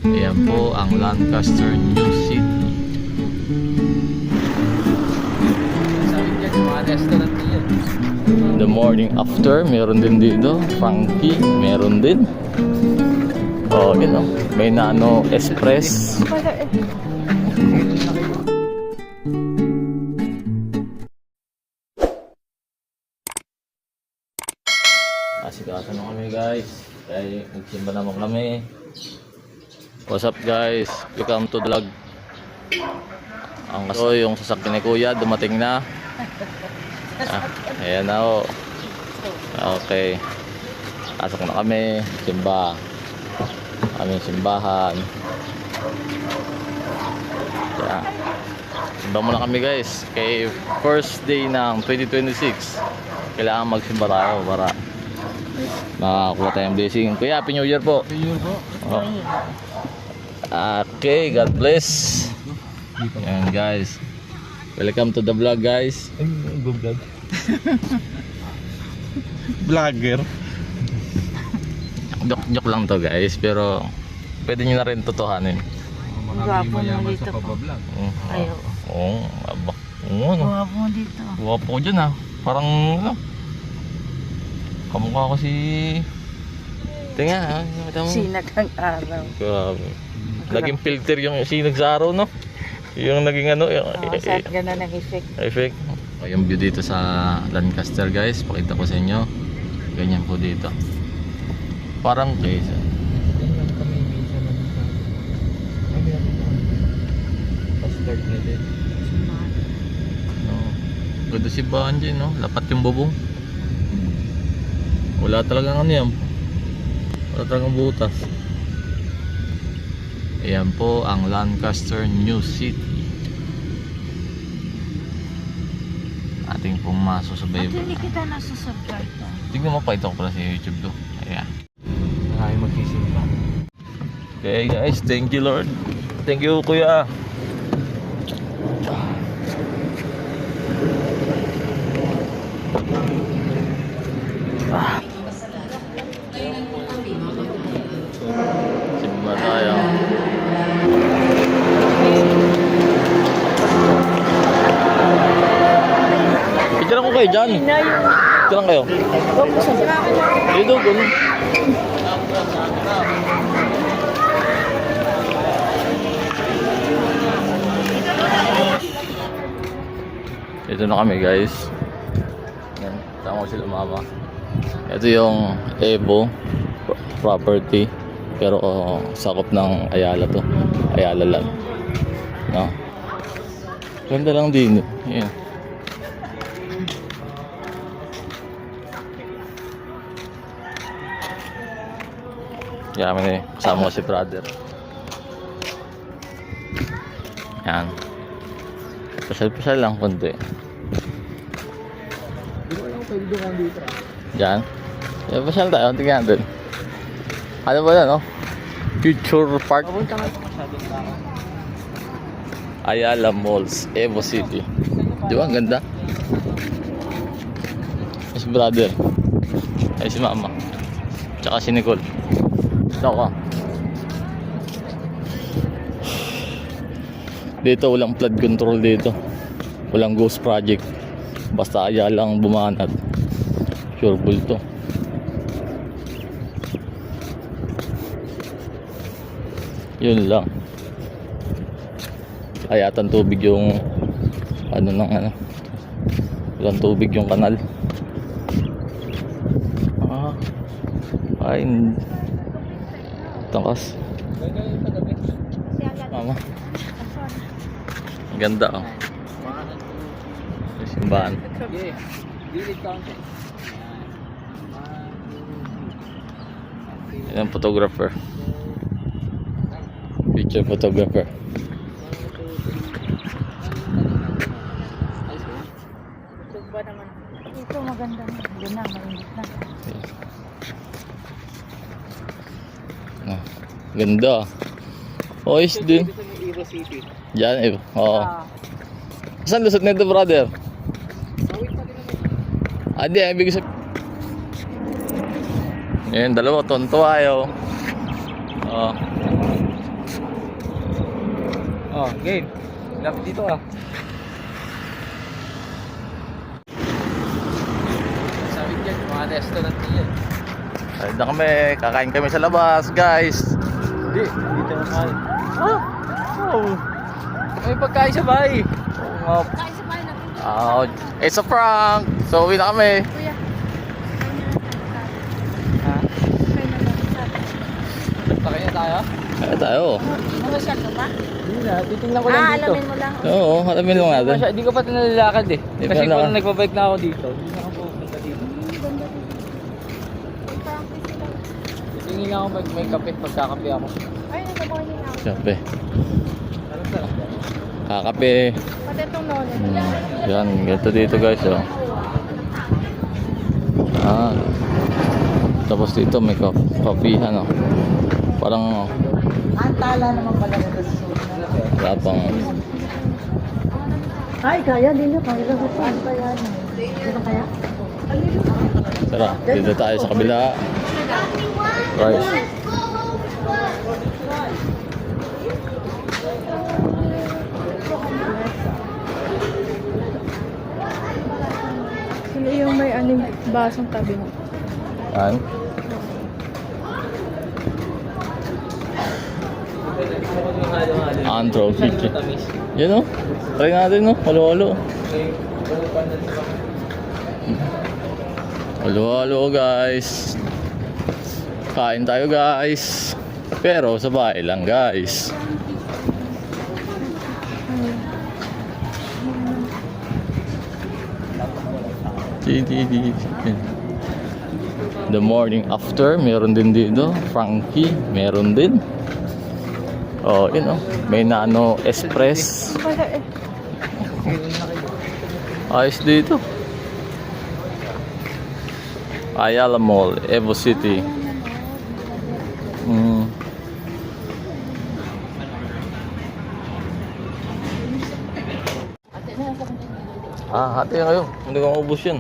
Ayan po ang Lancaster New City. The morning after, meron din dito. Funky, meron din. Oh, yun o. May nano express. Asikaso na kami guys. Kaya magsimba naman kami. What's up guys? Welcome to the vlog. Ang kaso yung sasakyan ni Kuya dumating na. Ayan na o. Okay. Pasok na kami. Simba. Aming simbahan. Kaya simba muna kami guys. Kay first day ng 2026. Kailangan magsimba tayo para makakuha tayong blessing. Kuya, Happy New Year po. Happy New Year po. Oh. Okay, God bless. Ayan guys. Welcome to the vlog guys. Vlog. Vlogger. Joke lang to guys, pero pwede nyo na rin totohanin. Gwapo mo dito po. Ayo. Oo, aba. Oo, ano. Gwapo mo dito. Gwapo ko dyan ha. Parang, ano, kamukha ko si... Tinga ha. Sinag ang araw. Grabe. Naging filter yung sinag sa araw, no? Yung naging ano, yung Saan gano'n ang effect? effect. Yung view dito sa Lancaster guys, pakita ko sa inyo. Ganyan po dito. Parang case. Passport na din. No. Ganda si Banji, no? Lapat yung bubong. Wala talagang ano yan. Wala talagang butas. Ayan po ang Lancaster New City. Ating pong masusabay. At hindi kita nasusubscribe to. Tingnan mo pa ito ko pala sa YouTube do. Ayan. Ay, magsisimba. Okay guys, thank you Lord. Thank you Kuya. Simba tayo. Picture ko kayo dyan. Picture lang kayo. Dito, ganun. Ito na kami guys. Yan, tama ko sila mama. Ito yung Evo property. Pero sakop ng Ayala to. Ayala lang. No? Ganda lang din. Yan. Yaman eh. Kasama ko si brother. Yan. Pasal-pasal lang konti. Hindi ko alam kung doon dito. Diyan. Yan, pasal tayo. Tingnan natin. Ano ba yan, no? Future Park. Papunta nga ito masyadong tao. Ayala Malls, Evo City. Di ba? Ang ganda. Ay, si brother. Ay, si mama. Tsaka si Nicole. Ito ka. Dito walang flood control dito. Walang ghost project. Basta Ayala ang bumanat. Sure bull to. Yun lang. Ayatan tubig yung ano ng ano. Walang tubig yung kanal. Ay takas. Mama. Ang ganda oh. Simbahan. Yan ang photographer. Picture photographer. Tumba naman. Ito maganda na. Doon na, malimit na. Ah, ganda. Oyos din. Evo City. Diyan eh. Oo. Ah. Saan lusot nito brother? Adi, ibig sabihin. Yan, dalawa, tonto ayo. Oh. Oh, game. Lapit dito ah. Sabi dyan, mga restaurant yan. Ayun na kami, kakain kami sa labas, guys. Hindi, dito na kain. Ah! Oh! May pagkain sa bahay. Oh, Kain sa bahay natin. it's a prank. So, uwi na kami. Kuya. Ha? Kain na lang. Pakain na tayo? Kaya tayo. Mamasyal ka ba? Hindi na, titingnan ko lang dito. Alamin mo lang. Oo, alamin mo nga doon. Hindi ko pa nalalakad eh. Di Kasi ba kung nagbabike na ako dito, hindi na ako pupunta dito. Ganda dito. May practice sila. Tingin lang ako may kape, pagkakape ako. Ay, nasa morning ako. Siyempre. Anong sarap? Kakape. Pati itong nono. Yan, ganito dito guys. Oh. Ah. Tapos dito may kapihan. Oh. Parang Ang tala naman pala na gusto. wala pang... Ay, kaya din na. Kaya lang. Ano kaya? Dito kaya? Tara, dito tayo sa kabila. Rice. Sino yung may aning basong tabi mo? Yan. Antro chicken. Yan o. Try natin no. Halo-halo. Halo-halo guys. Kain tayo guys. Pero sa bahay lang guys. The morning after, meron din dito. Frankie, meron din. Oh, yun oh. May nano express. Ayos dito. Ayala Mall, Evo City. Hati na ngayon. Hindi ko maubos yun.